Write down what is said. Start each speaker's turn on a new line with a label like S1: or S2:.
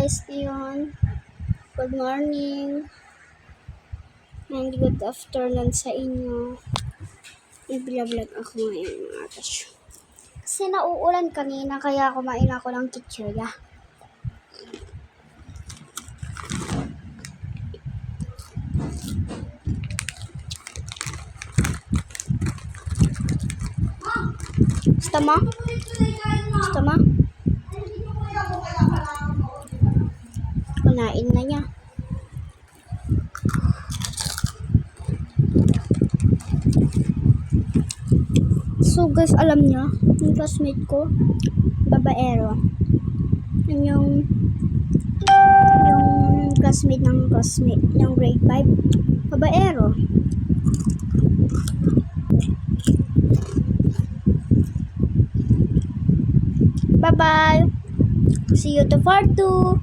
S1: guys, ngayon. Good morning. And good afternoon sa inyo. I-vlog ako ngayon mga kasyo. Kasi nauulan kanina kaya kumain ako ng chichirya. Gusto mo? Gusto mo? Kunain na niya. So guys, alam niya, yung classmate ko, babaero. Yun yung classmate ng classmate, yung grade 5, babaero. Bye-bye. See you to part 2.